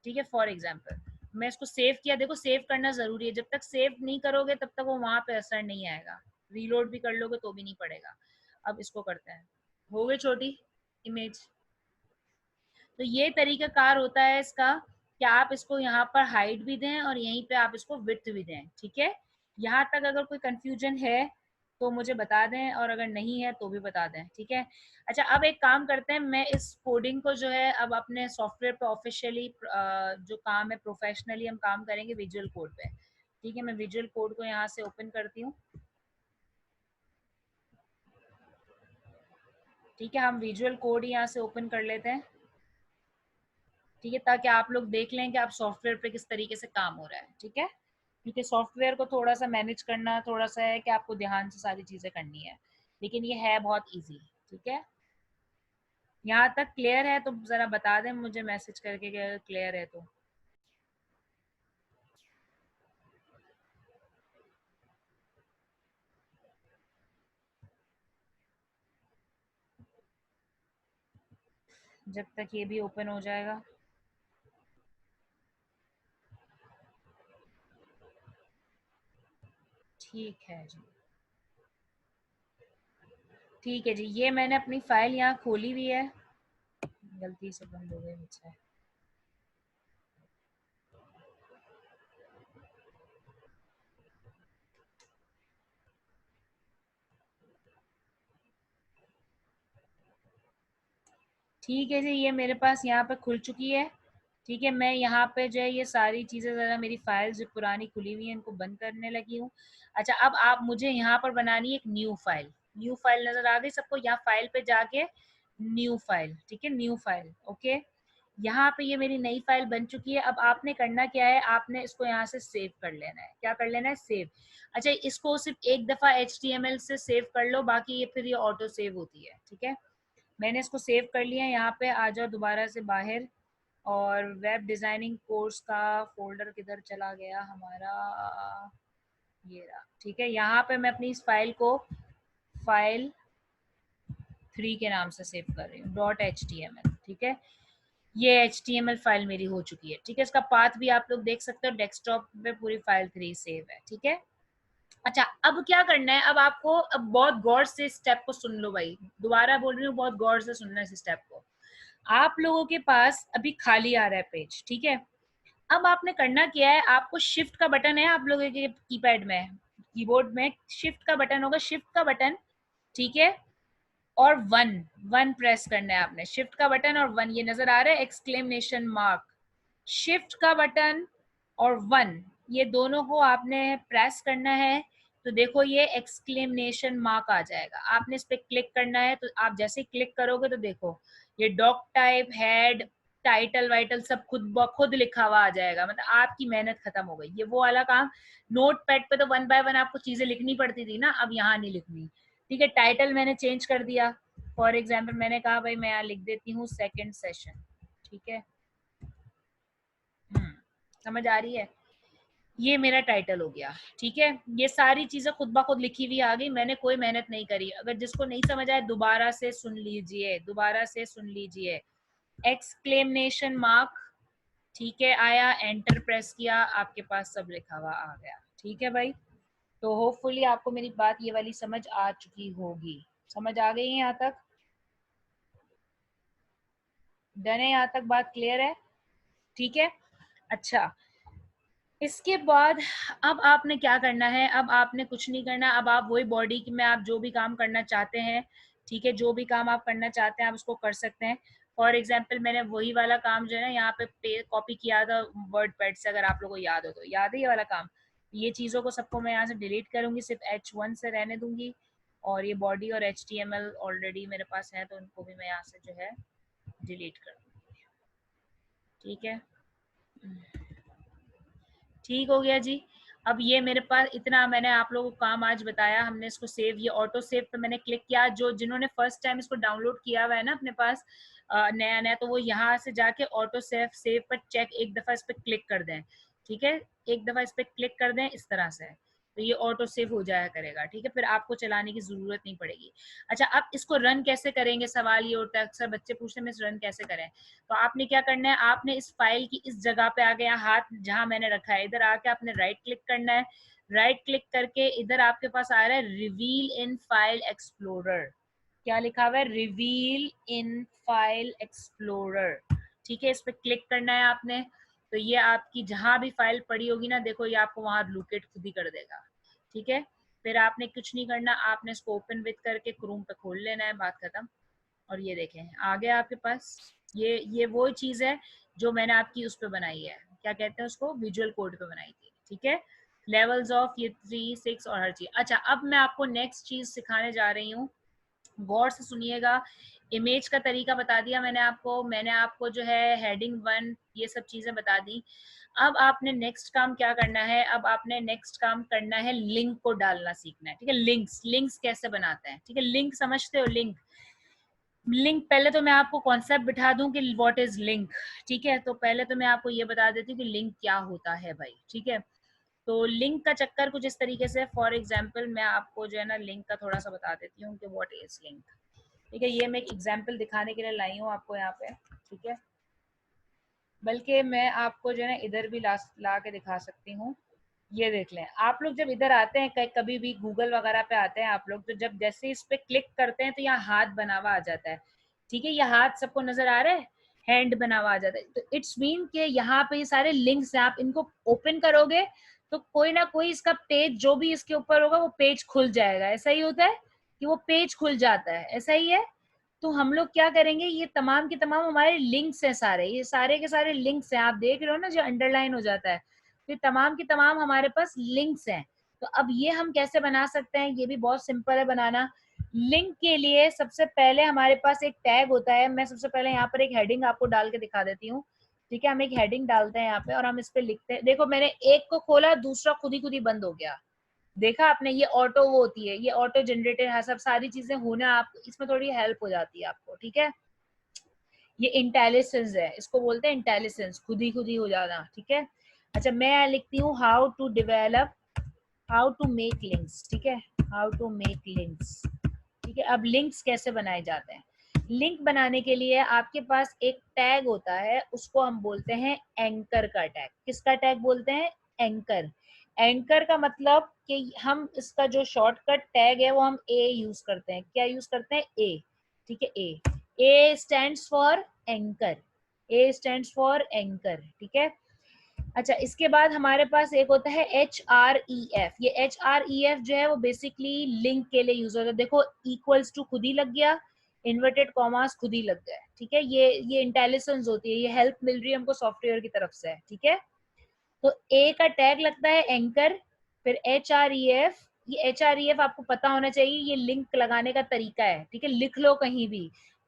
[SPEAKER 1] ठीक है, फॉर एग्जाम्पल। मैं इसको सेव किया, देखो सेव करना जरूरी है, जब तक सेव नहीं करोगे तब तक वो वहां पे असर नहीं आएगा, रीलोड भी कर लोगे तो भी नहीं पड़ेगा। अब इसको करते हैं, हो गई छोटी इमेज। तो ये तरीका कार होता है इसका कि आप इसको यहाँ पर हाइट भी दें और यहीं पे आप इसको विड्थ भी दें, ठीक है। यहाँ तक अगर कोई कंफ्यूजन है तो मुझे बता दें, और अगर नहीं है तो भी बता दें, ठीक है। अच्छा, अब एक काम करते हैं, मैं इस कोडिंग को जो है अब अपने सॉफ्टवेयर पे ऑफिशियली जो काम है प्रोफेशनली हम काम करेंगे विजुअल कोड पे, ठीक है। मैं विजुअल कोड को यहाँ से ओपन करती हूँ, ठीक है। हम विजुअल कोड यहाँ से ओपन कर लेते हैं, ठीक है, ताकि आप लोग देख लें कि आप सॉफ्टवेयर पे किस तरीके से काम हो रहा है, ठीक है। क्योंकि सॉफ्टवेयर को थोड़ा सा मैनेज करना थोड़ा सा है कि आपको ध्यान से सारी चीजें करनी है, लेकिन ये है बहुत इजी, ठीक है। यहाँ तक क्लियर है तो जरा बता दें मुझे मैसेज करके कि अगर क्लियर है तो। जब तक ये भी ओपन हो जाएगा। ठीक है जी, ठीक है जी, ये मैंने अपनी फाइल यहाँ खोली हुई है, गलती से बंद हो गई मुझसे। ठीक है जी, ये मेरे पास यहाँ पे खुल चुकी है, ठीक है। मैं यहाँ पे जो है ये सारी चीज़ें ज़रा मेरी फाइल जो पुरानी खुली हुई है इनको बंद करने लगी हूँ। अच्छा, अब आप मुझे यहाँ पर बनानी है एक न्यू फाइल। न्यू फाइल नज़र आ गई सबको? यहाँ फाइल पे जाके न्यू फाइल, ठीक है, न्यू फाइल, ओके। यहाँ पे ये मेरी नई फाइल बन चुकी है। अब आपने करना क्या है, आपने इसको यहाँ से सेव कर लेना है। क्या कर लेना है? सेव। अच्छा, इसको सिर्फ एक दफ़ा HTML से सेव कर लो, बाकी ये फिर ये ऑटो सेव होती है, ठीक है। मैंने इसको सेव कर लिया है। यहाँ पे आ जाओ दोबारा से बाहर, और वेब डिज़ाइनिंग कोर्स का फोल्डर किधर चला गया हमारा, ये रहा, ठीक है। यहाँ पे मैं अपनी इस फाइल को फाइल 3 के नाम से सेव कर रही हूँ, .html, ठीक है। ये HTML फाइल मेरी हो चुकी है, ठीक है। इसका पाथ भी आप लोग देख सकते हो, डेस्कटॉप पे पूरी फाइल 3 सेव है, ठीक है। अच्छा, अब क्या करना है, अब आपको अब बहुत गौर से इस स्टेप को सुन लो भाई, दोबारा बोल रही हूँ, बहुत गौर से सुनना है इस स्टेप को। आप लोगों के पास अभी खाली आ रहा है पेज, ठीक है। अब आपने करना क्या है, आपको शिफ्ट का बटन है आप लोगों के कीपैड में, कीबोर्ड में शिफ्ट का बटन होगा, शिफ्ट का बटन, ठीक है। और वन, वन प्रेस करना है आपने, शिफ्ट का बटन और वन, ये नजर आ रहा है एक्सक्लेमेशन मार्क, शिफ्ट का बटन और वन, ये दोनों को आपने प्रेस करना है। तो देखो ये एक्सक्लेमेशन मार्क आ जाएगा, आपने इस पे क्लिक करना है। तो आप जैसे ही क्लिक करोगे तो देखो ये डॉक टाइप, हेड, टाइटल वाइटल सब खुद ब खुद लिखा हुआ आ जाएगा, मतलब आपकी मेहनत खत्म हो गई। ये वो वाला काम, नोट पैड पे तो वन बाय वन आपको चीजें लिखनी पड़ती थी ना, अब यहाँ नहीं लिखनी, ठीक है। टाइटल मैंने चेंज कर दिया, फॉर एग्जाम्पल मैंने कहा भाई मैं यहाँ लिख देती हूँ सेकेंड सेशन, ठीक है। समझ आ रही है? ये मेरा टाइटल हो गया, ठीक है। ये सारी चीजें खुद ब खुद लिखी हुई आ गई, मैंने कोई मेहनत नहीं करी। अगर जिसको नहीं समझ आए दोबारा से सुन लीजिए, दोबारा से सुन लीजिए। एक्सक्लेमेशन मार्क, ठीक है, आया, एंटर प्रेस किया, आपके पास सब लिखा हुआ आ गया, ठीक है भाई। तो होपफुली आपको मेरी बात ये वाली समझ आ चुकी होगी। समझ आ गई है यहाँ तक? डन है यहाँ तक? बात क्लियर है? ठीक है। अच्छा, इसके बाद अब आपने क्या करना है, अब आपने कुछ नहीं करना। अब आप वही बॉडी में आप जो भी काम करना चाहते हैं, ठीक है, जो भी काम आप करना चाहते हैं आप उसको कर सकते हैं। फॉर एग्जाम्पल मैंने वही वाला काम जो है ना यहाँ पे कॉपी किया था वर्ड पैड से, अगर आप लोगों को याद हो तो, याद है ये वाला काम। ये चीज़ों को सबको मैं यहाँ से डिलीट करूंगी, सिर्फ H1 से रहने दूंगी, और ये बॉडी और HTML ऑलरेडी मेरे पास है तो उनको भी मैं यहाँ से जो है डिलीट कर दूंगी, ठीक है। ठीक हो गया जी। अब ये मेरे पास इतना मैंने आप लोगों को काम आज बताया, हमने इसको सेव, ये ऑटो सेव पे मैंने क्लिक किया। जो जिन्होंने फर्स्ट टाइम इसको डाउनलोड किया हुआ है ना अपने पास नया नया, तो वो यहाँ से जाके ऑटो सेव सेव पर चेक एक दफा इस पर क्लिक कर दें, ठीक है। एक दफा इस पर क्लिक कर दें इस तरह से, तो ये ऑटो सेव हो जाया करेगा, ठीक है। फिर आपको चलाने की जरूरत नहीं पड़ेगी। अच्छा, अब इसको रन कैसे करेंगे, सवाल ये उठता है अक्सर, बच्चे पूछते हैं रन कैसे करें। तो आपने क्या करना है, आपने इस फाइल की इस जगह पे आ गया, हाथ जहां मैंने रखा है इधर आके आपने राइट क्लिक करना है। राइट क्लिक करके इधर आपके पास आ रहा है रिवील इन फाइल एक्सप्लोरर, क्या लिखा हुआ है, रिवील इन फाइल एक्सप्लोरर, ठीक है। इस पर क्लिक करना है आपने। तो ये आपकी जहां भी फाइल पड़ी होगी ना, देखो ये आपको वहां लोकेट खुद ही कर देगा, ठीक है। फिर आपने कुछ नहीं करना, आपने इसको ओपन विद करके क्रोम पे खोल लेना है, बात खत्म। और ये देखें आ गया आपके पास, ये वो चीज़ है जो मैंने आपकी उस पर बनाई है, क्या कहते हैं उसको, विजुअल कोड पे बनाई थी, ठीक है। लेवल्स ऑफ ये 3, 6 और हर चीज। अच्छा, अब मैं आपको नेक्स्ट चीज सिखाने जा रही हूँ, गौर से सुनिएगा। इमेज का तरीका बता दिया मैंने आपको जो है हेडिंग 1 ये सब चीजें बता दी। अब आपने नेक्स्ट काम क्या करना है, अब आपने नेक्स्ट काम करना है लिंक को डालना सीखना है, ठीक है। लिंक्स कैसे बनाते हैं, ठीक है। लिंक समझते हो, लिंक पहले तो मैं आपको कॉन्सेप्ट बिठा दूं कि व्हाट इज लिंक, ठीक है। तो पहले तो मैं आपको ये बता देती हूँ कि लिंक क्या होता है भाई, ठीक है। तो लिंक का चक्कर कुछ इस तरीके से, फॉर एग्जांपल मैं आपको जो है ना लिंक का थोड़ा सा बता देती हूँ कि व्हाट इज लिंक, ठीक है। ये मैं एक एग्जांपल दिखाने के लिए लाई हूँ आपको यहाँ पे, ठीक है। बल्कि मैं आपको जो है ना इधर भी ला के दिखा सकती हूँ। ये देख लें, आप लोग जब इधर आते हैं कभी भी गूगल वगैरह पे आते हैं आप लोग, तो जब जैसे इस पे क्लिक करते हैं तो यहाँ हाथ बना हुआ आ जाता है, ठीक है। ये हाथ सबको नजर आ रहा है, हैंड बना हुआ आ जाता है, तो इट्स मीन कि यहाँ पे ये सारे लिंक्स हैं, आप इनको ओपन करोगे तो कोई ना कोई इसका पेज जो भी इसके ऊपर होगा वो पेज खुल जाएगा। ऐसा ही होता है कि वो पेज खुल जाता है, ऐसा ही है। तो हम लोग क्या करेंगे, ये तमाम के तमाम हमारे लिंक्स हैं सारे, ये सारे के सारे लिंक्स हैं, आप देख रहे हो ना जो अंडरलाइन हो जाता है, तो तमाम की तमाम हमारे पास लिंक्स हैं। तो अब ये हम कैसे बना सकते हैं, ये भी बहुत सिंपल है बनाना। लिंक के लिए सबसे पहले हमारे पास एक टैग होता है, मैं सबसे पहले यहाँ पर एक हेडिंग आपको डाल के दिखा देती हूँ, ठीक है। हम एक हेडिंग डालते हैं यहाँ पे और हम इस पे लिखते हैं, देखो मैंने एक को खोला, दूसरा खुद ही बंद हो गया, देखा आपने। ये ऑटो वो होती है, ये ऑटो जनरेटेड है, सब सारी चीजें होना, आप इसमें थोड़ी हेल्प हो जाती है आपको, ठीक है। ये इंटेलिजेंस है, इसको बोलते हैं इंटेलिजेंस, खुद ही हो जाना, ठीक है। अच्छा, मैं लिखती हूँ how to develop, how to make links, ठीक है, हाउ टू मेक लिंक्स, ठीक है। अब लिंक्स कैसे बनाए जाते हैं, लिंक बनाने के लिए आपके पास एक टैग होता है, उसको हम बोलते हैं एंकर का टैग। किसका टैग बोलते हैं, एंकर। एंकर का मतलब कि हम इसका जो शॉर्टकट टैग है वो हम ए यूज करते हैं, क्या यूज करते हैं, ए, ठीक है। ए stands for anchor, A stands for anchor, ठीक है। अच्छा, इसके बाद हमारे पास एक होता है HREF। ये HREF जो है वो बेसिकली लिंक के लिए यूज होता है, देखो इक्वल्स टू खुद ही लग गया, इन्वर्टेड कॉमास खुद ही लग गए, ठीक है। ये इंटेलिजेंस होती है, ये हेल्प मिल रही है हमको सॉफ्टवेयर की तरफ से, ठीक है। तो ए का टैग लगता है एंकर, फिर HREF। ये HREF आपको पता होना चाहिए, ये लिंक लगाने का तरीका है, ठीक है। लिख लो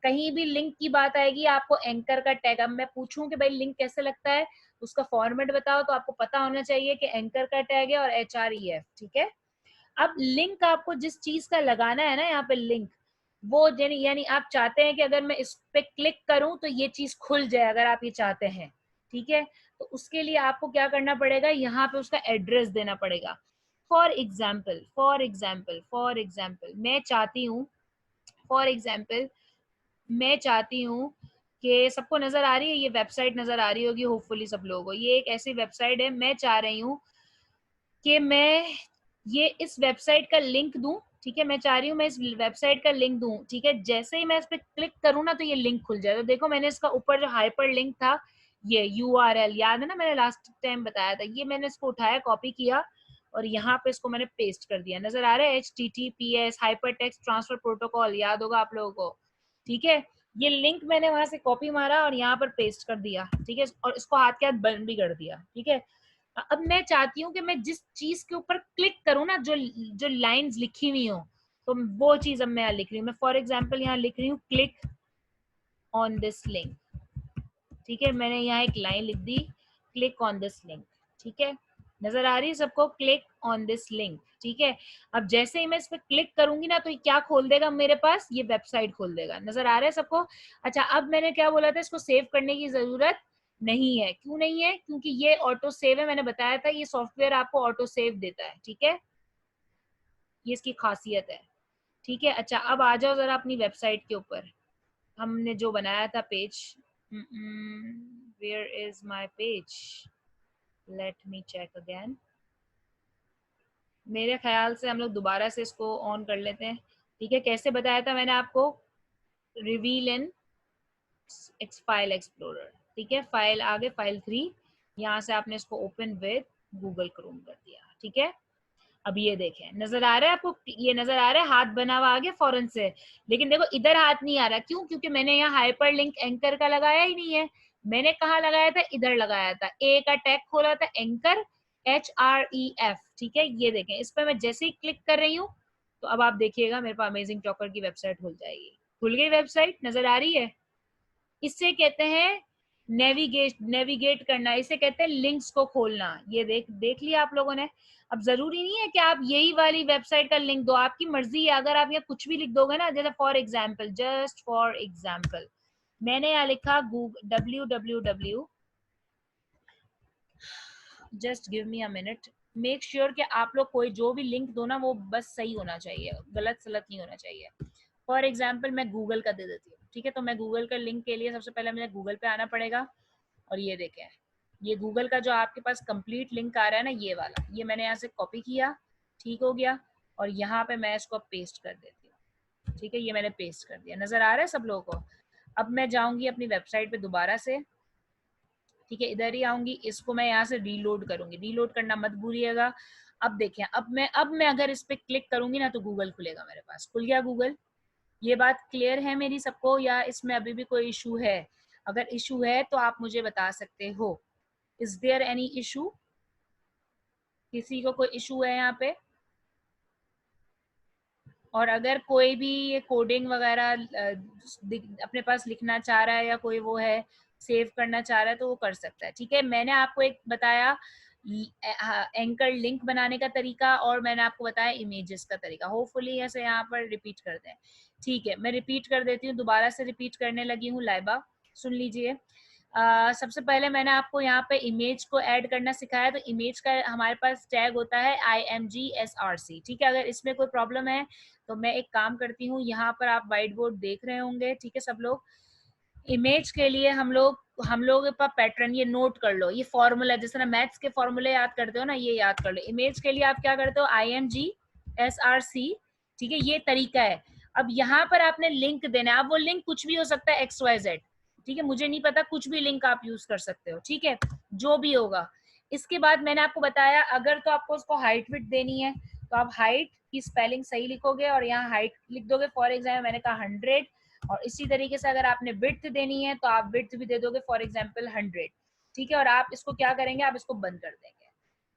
[SPEAKER 1] कहीं भी लिंक की बात आएगी आपको एंकर का टैग, अब मैं पूछूं कि भाई लिंक कैसे लगता है, उसका फॉर्मेट बताओ, तो आपको पता होना चाहिए कि एंकर का टैग है और HREF, ठीक है। अब लिंक आपको जिस चीज का लगाना है ना यहाँ पे लिंक, वो यानी आप चाहते हैं कि अगर मैं इस पे क्लिक करूं तो ये चीज खुल जाए, अगर आप ये चाहते हैं, ठीक है। तो उसके लिए आपको क्या करना पड़ेगा, यहाँ पे उसका एड्रेस देना पड़ेगा। फॉर एग्जाम्पल मैं चाहती हूँ, फॉर एग्जाम्पल मैं चाहती हूँ कि सबको नजर आ रही है, ये वेबसाइट नजर आ रही होगी होपफुली सब लोगों को, ये एक ऐसी वेबसाइट है, मैं चाह रही हूँ कि मैं ये इस वेबसाइट का लिंक दूं, ठीक है। मैं चाह रही हूँ मैं इस वेबसाइट का लिंक दूं, ठीक है। जैसे ही मैं इस पे क्लिक करूँ ना तो ये लिंक खुल जाए, तो देखो मैंने इसका ऊपर जो हाइपर लिंक था, ये URL याद है ना, मैंने लास्ट टाइम बताया था, ये मैंने इसको उठाया, कॉपी किया और यहाँ पे इसको मैंने पेस्ट कर दिया, नजर आ रहा है, HTTPS hyper text transfer protocol, याद होगा आप लोगों को, ठीक है। ये लिंक मैंने वहां से कॉपी मारा और यहाँ पर पेस्ट कर दिया, ठीक है, और इसको हाथ के हाथ बंद भी कर दिया, ठीक है। अब मैं चाहती हूँ कि मैं जिस चीज के ऊपर क्लिक करूँ ना, जो जो लाइंस लिखी हुई हो, तो वो चीज अब मैं यहाँ लिख रही हूँ, मैं फॉर एग्जाम्पल यहाँ लिख रही हूँ क्लिक ऑन दिस लिंक, ठीक है। मैंने यहाँ एक लाइन लिख दी, क्लिक ऑन दिस लिंक, ठीक है। नजर आ रही है सबको, क्लिक ऑन दिस लिंक, ठीक है। अब जैसे ही मैं इस पर क्लिक करूंगी ना तो ये क्या खोल देगा मेरे पास, ये वेबसाइट खोल देगा, नजर आ रहा है सबको। अच्छा, अब मैंने क्या बोला था, इसको सेव करने की जरूरत नहीं है, क्यों नहीं है, क्योंकि ये ऑटो सेव है, मैंने बताया था ये सॉफ्टवेयर आपको ऑटो सेव देता है, ठीक है। ये इसकी खासियत है, ठीक है। अच्छा, अब आ जाओ जरा अपनी वेबसाइट के ऊपर, हमने जो बनाया था page, where is my page, let me check again. मेरे ख्याल से हम लोग दोबारा से इसको ऑन कर लेते हैं, ठीक है। कैसे बताया था मैंने आपको, रिवील इन फाइल एक्सप्लोरर, ठीक है। फाइल आगे फाइल 3, यहाँ से आपने इसको ओपन विद गूगल क्रोम कर दिया, ठीक है। अब ये देखें, नजर आ रहा है आपको, ये नजर आ रहा है हाथ बना हुआ आगे फौरन से, लेकिन देखो इधर हाथ नहीं आ रहा, क्यों? क्योंकि मैंने यहाँ हाइपर लिंक एंकर का लगाया ही नहीं है। मैंने कहाँ लगाया था? इधर लगाया था, ए का टैग खोला था, एंकर HREF, ठीक है। ये देखें, इस पर मैं जैसे ही क्लिक कर रही हूँ तो अब आप देखिएगा मेरे पास अमेजिंग टॉकर की वेबसाइट खुल जाएगी। खुल गई वेबसाइट, नजर आ रही है? इससे कहते हैं नेविगेट करना, इसे कहते हैं लिंक्स को खोलना। ये देख लिया आप लोगों ने। अब जरूरी नहीं है कि आप यही वाली वेबसाइट का लिंक दो, आपकी मर्जी है। अगर आप यहाँ कुछ भी लिख दोगे ना, जैसे for example, just for example मैंने यहाँ लिखा Google www, just give me a minute, make sure कि आप लोग कोई जो भी लिंक दो ना वो बस सही होना चाहिए, गलत सलत नहीं होना चाहिए। फॉर एग्जाम्पल मैं गूगल का दे देती हूँ, ठीक है। तो मैं गूगल का लिंक के लिए सबसे पहले मुझे गूगल पे आना पड़ेगा, और ये देखें, ये गूगल का जो आपके पास कंप्लीट लिंक आ रहा है ना, ये वाला, ये मैंने यहाँ से कॉपी किया, ठीक हो गया। और यहाँ पे मैं इसको पेस्ट कर देती हूँ, ठीक है। ये मैंने पेस्ट कर दिया, नजर आ रहा है सब लोगों को? अब मैं जाऊंगी अपनी वेबसाइट पे दोबारा से, ठीक है, इधर ही आऊंगी, इसको मैं यहाँ से रीलोड करूंगी, रीलोड करना मत भूलिएगा। अब देखें, अब मैं अगर इस पे क्लिक करूंगी ना तो गूगल खुलेगा, मेरे पास खुल गया गूगल। ये बात क्लियर है मेरी सबको, या इसमें अभी भी कोई इशू है? अगर इशू है तो आप मुझे बता सकते हो। Is there any issue? किसी को कोई इशू है यहाँ पे? और अगर कोई भी ये कोडिंग वगैरह अपने पास लिखना चाह रहा है, या कोई वो है सेव करना चाह रहा है, तो वो कर सकता है, ठीक है। मैंने आपको एक बताया एंकर लिंक बनाने का तरीका, और मैंने आपको बताया इमेजेस का तरीका। होपफुली ऐसे यहाँ पर रिपीट कर दें, ठीक है। मैं रिपीट कर देती हूँ, दोबारा से रिपीट करने लगी हूँ। लाइबा सुन लीजिए। सबसे पहले मैंने आपको यहाँ पे इमेज को ऐड करना सिखाया, तो इमेज का हमारे पास टैग होता है IMGSRC, ठीक है। अगर इसमें कोई प्रॉब्लम है तो मैं एक काम करती हूँ, यहाँ पर आप व्हाइट बोर्ड देख रहे होंगे, ठीक है सब लोग। इमेज के लिए हम लोग का पैटर्न ये नोट कर लो, ये फॉर्मूला, जिस तरह मैथ्स के फॉर्मूले याद करते हो ना, ये याद कर लो। इमेज के लिए आप क्या करते हो? IMGSRC, ठीक है, ये तरीका है। अब यहाँ पर आपने लिंक देना है, अब वो लिंक कुछ भी हो सकता है, XYZ, ठीक है, मुझे नहीं पता, कुछ भी लिंक आप यूज कर सकते हो, ठीक है, जो भी होगा। इसके बाद मैंने आपको बताया, अगर तो आपको उसको हाइट विड्थ देनी है तो आप हाइट की स्पेलिंग सही लिखोगे और यहाँ हाइट लिख दोगे। फॉर एग्जाम्पल मैंने कहा 100, और इसी तरीके से अगर आपने विड्थ देनी है तो आप विड्थ भी दे दोगे, फॉर एग्जाम्पल 100, ठीक है। और आप इसको क्या करेंगे? आप इसको बंद कर देंगे,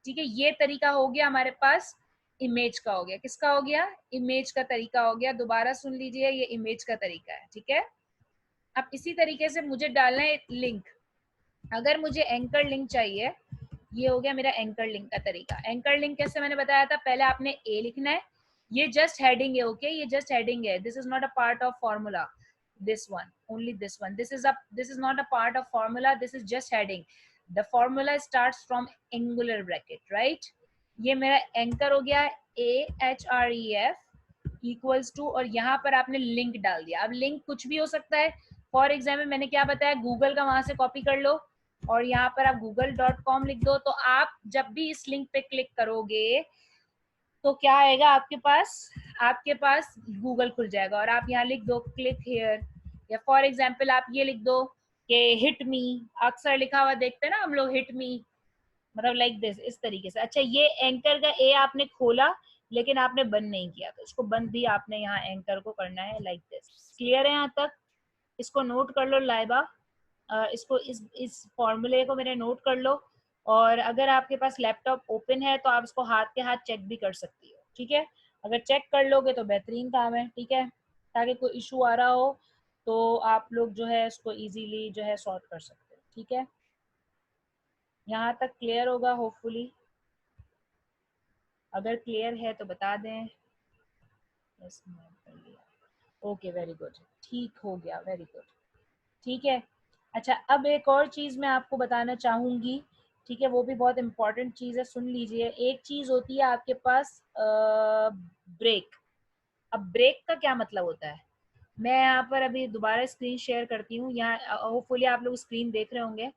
[SPEAKER 1] ठीक है। ये तरीका हो गया हमारे पास, इमेज का हो गया। किसका हो गया? इमेज का तरीका हो गया। दोबारा सुन लीजिए, ये इमेज का तरीका है, ठीक है। अब इसी तरीके से मुझे डालना है लिंक। अगर मुझे एंकर लिंक चाहिए, ये हो गया मेरा एंकर लिंक का तरीका। एंकर लिंक कैसे मैंने बताया था, पहले आपने ए लिखना है, ये जस्ट हेडिंग है, ओके, ये जस्ट हेडिंग है, this is not a part of formula, this one, only this one, this is not a part of formula, this is just heading. The formula starts from angular bracket, right? ये मेरा anchor हो गया, AHREF equals to, और यहाँ पर आपने link डाल दिया। अब लिंक कुछ भी हो सकता है। फॉर एग्जाम्पल मैंने क्या बताया, गूगल का, वहां से कॉपी कर लो और यहाँ पर आप google.com लिख दो। तो आप जब भी इस लिंक पे क्लिक करोगे तो क्या आएगा आपके पास गूगल खुल जाएगा, और आप यहाँ लिख दो क्लिक हेयर, या फॉर एग्जाम्पल आप ये लिख दो कि हिट मी, अक्सर लिखा हुआ देखते हैं ना हम लोग, हिट मी, मतलब लाइक दिस, इस तरीके से। अच्छा, ये एंकर का ए आपने खोला लेकिन आपने बंद नहीं किया, तो इसको बंद भी आपने यहाँ एंकर को करना है लाइक दिस। क्लियर है यहाँ तक? इसको नोट कर लो लाइबा, इसको इस फॉर्मूले को मेरे नोट कर लो। और अगर आपके पास लैपटॉप ओपन है तो आप इसको हाथ के हाथ चेक भी कर सकती हो, ठीक है। अगर चेक कर लोगे तो बेहतरीन काम है, ठीक है, ताकि कोई इशू आ रहा हो तो आप लोग जो है इसको इजीली जो है सॉर्ट कर सकते हो, ठीक है। यहाँ तक क्लियर होगा होपफुली। अगर क्लियर है तो बता दें। यस, कर लिया, ओके, वेरी गुड, ठीक हो गया, वेरी गुड, ठीक है। अच्छा, अब एक और चीज़ मैं आपको बताना चाहूँगी, ठीक है, वो भी बहुत इंपॉर्टेंट चीज़ है, सुन लीजिए। एक चीज़ होती है आपके पास ब्रेक। अब ब्रेक का क्या मतलब होता है? मैं यहाँ पर अभी दोबारा स्क्रीन शेयर करती हूँ, यहाँ होपफुली आप लोग स्क्रीन देख रहे होंगे,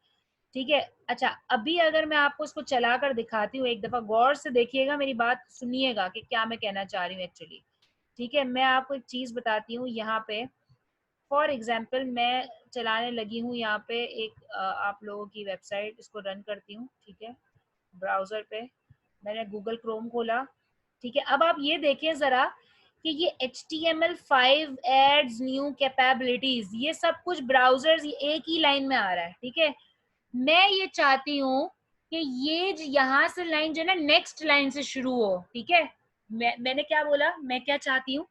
[SPEAKER 1] ठीक है। अच्छा, अभी अगर मैं आपको इसको चला कर दिखाती हूँ, एक दफ़ा गौर से देखिएगा, मेरी बात सुनिएगा कि क्या मैं कहना चाह रही हूँ एक्चुअली, ठीक है। मैं आपको एक चीज़ बताती हूँ यहाँ पे। फॉर एग्जाम्पल मैं चलाने लगी हूँ यहाँ पे एक आप लोगों की वेबसाइट, इसको रन करती हूँ, ठीक है। ब्राउज़र पे मैंने गूगल क्रोम खोला, ठीक है, अब आप ये देखें जरा कि ये HTML5 एड्स न्यू कैपेबिलिटीज, ये सब कुछ ब्राउजर्स एक ही लाइन में आ रहा है। ठीक है, मैं ये चाहती हूँ कि ये यहाँ से लाइन जो है ना नेक्स्ट लाइन से शुरू हो। ठीक है, मैंने क्या बोला, मैं क्या चाहती हूँ,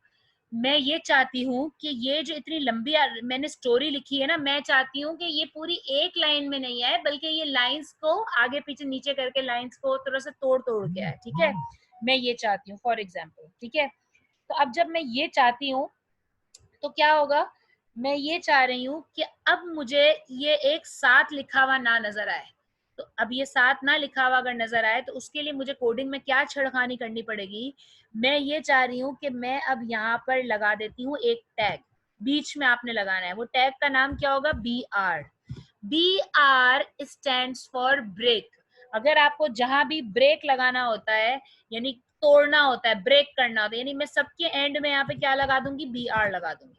[SPEAKER 1] मैं ये चाहती हूँ कि ये जो इतनी लंबी मैंने स्टोरी लिखी है ना, मैं चाहती हूँ कि ये पूरी एक लाइन में नहीं आए, बल्कि ये लाइंस को आगे पीछे नीचे करके लाइंस को थोड़ा सा तोड़ तोड़ के आए। ठीक है, मैं ये चाहती हूँ फॉर एग्जाम्पल। ठीक है, तो अब जब मैं ये चाहती हूँ तो क्या होगा, मैं ये चाह रही हूँ कि अब मुझे ये एक साथ लिखा हुआ ना नजर आए। तो अब ये साथ ना लिखा हुआ अगर नजर आए तो उसके लिए मुझे कोडिंग में क्या छेड़खानी करनी पड़ेगी, मैं ये चाह रही हूँ कि मैं अब यहाँ पर लगा देती हूँ एक टैग, बीच में आपने लगाना है। वो टैग का नाम क्या होगा, BR। BR stands for break. अगर आपको जहां भी ब्रेक लगाना होता है, यानी तोड़ना होता है, ब्रेक करना होता है, यानी मैं सबके एंड में यहाँ पे क्या लगा दूंगी, BR लगा दूंगी।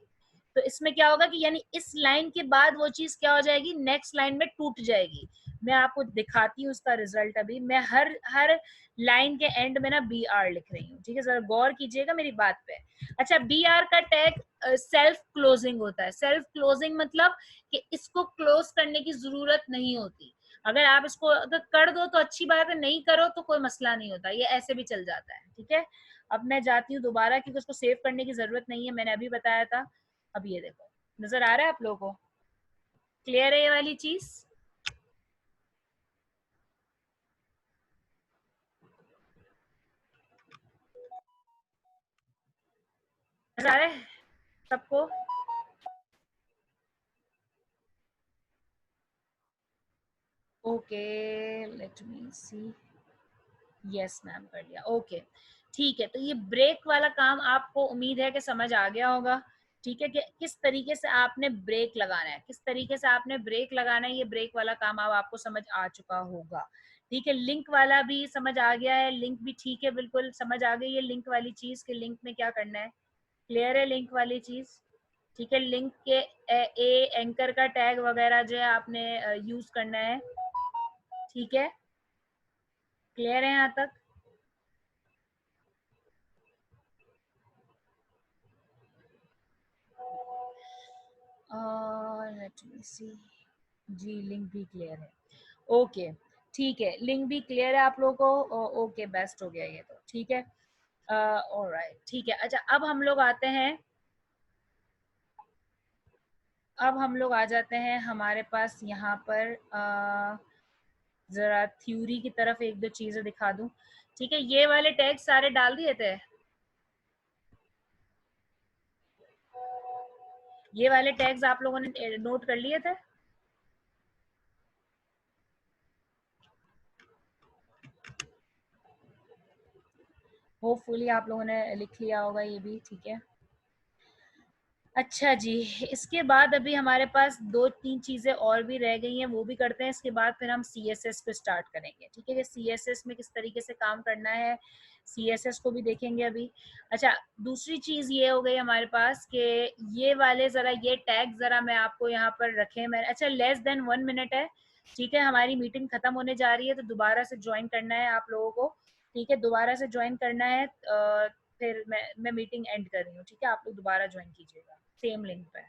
[SPEAKER 1] तो इसमें क्या होगा कि यानी इस लाइन के बाद वो चीज क्या हो जाएगी, नेक्स्ट लाइन में टूट जाएगी। मैं आपको दिखाती हूँ उसका रिजल्ट। अभी मैं हर हर लाइन के एंड में ना BR लिख रही हूँ। ठीक है, जरा गौर कीजिएगा मेरी बात पे। अच्छा, BR का टैग सेल्फ क्लोजिंग होता है। सेल्फ क्लोजिंग मतलब कि इसको क्लोज करने की जरूरत नहीं होती। अगर आप इसको अगर कर दो तो अच्छी बात है, नहीं करो तो कोई मसला नहीं होता, ये ऐसे भी चल जाता है। ठीक है, अब मैं जाती हूँ दोबारा क्योंकि उसको सेव करने की जरूरत नहीं है, मैंने अभी बताया था। अब ये देखो, नजर आ रहा है आप लोगों को, क्लियर है ये वाली चीज, नजर आ रहा है सबको? ओके, लेट मी सी, यस मैम कर लिया। ओके, ठीक है, तो ये ब्रेक वाला काम आपको उम्मीद है कि समझ आ गया होगा। ठीक है, कि किस तरीके से आपने ब्रेक लगाना है, किस तरीके से आपने ब्रेक लगाना है, ये ब्रेक वाला काम अब आपको समझ आ चुका होगा। ठीक है, लिंक वाला भी समझ आ गया है, लिंक भी ठीक है, बिल्कुल समझ आ गई है लिंक वाली चीज कि लिंक में क्या करना है, क्लियर है लिंक वाली चीज? ठीक है, लिंक के ए एंकर का टैग वगैरह जो है आपने यूज करना है। ठीक है, क्लियर है यहाँ तक? लेट मी सी, जी लिंक भी क्लियर है। ओके, ठीक है, लिंक भी क्लियर है आप लोगों को। ओके, बेस्ट हो गया ये तो। ठीक है, ऑलराइट, ठीक है। अच्छा, अब हम लोग आते हैं, अब हम लोग आ जाते हैं हमारे पास यहाँ पर जरा थ्योरी की तरफ एक दो चीजें दिखा दूं। ठीक है, ये वाले टैग सारे डाल दिए थे, ये वाले टैग्स आप लोगों ने नोट कर लिए थे? होपफुली आप लोगों ने लिख लिया होगा ये भी। ठीक है, अच्छा जी, इसके बाद अभी हमारे पास दो तीन चीजें और भी रह गई हैं, वो भी करते हैं। इसके बाद फिर हम CSS पे स्टार्ट करेंगे। ठीक है, कि CSS में किस तरीके से काम करना है, CSS को भी देखेंगे अभी। अच्छा, दूसरी चीज ये हो गई हमारे पास कि ये वाले जरा ये टैग जरा मैं आपको यहाँ पर रखे मैं, अच्छा लेस देन 1 मिनट है। ठीक है, हमारी मीटिंग खत्म होने जा रही है, तो दोबारा से ज्वाइन करना है आप लोगों को। ठीक है, दोबारा से ज्वाइन करना है, फिर मैं मीटिंग एंड कर रही हूँ। ठीक है, आप लोग दोबारा ज्वाइन कीजिएगा सेम लिंक पे।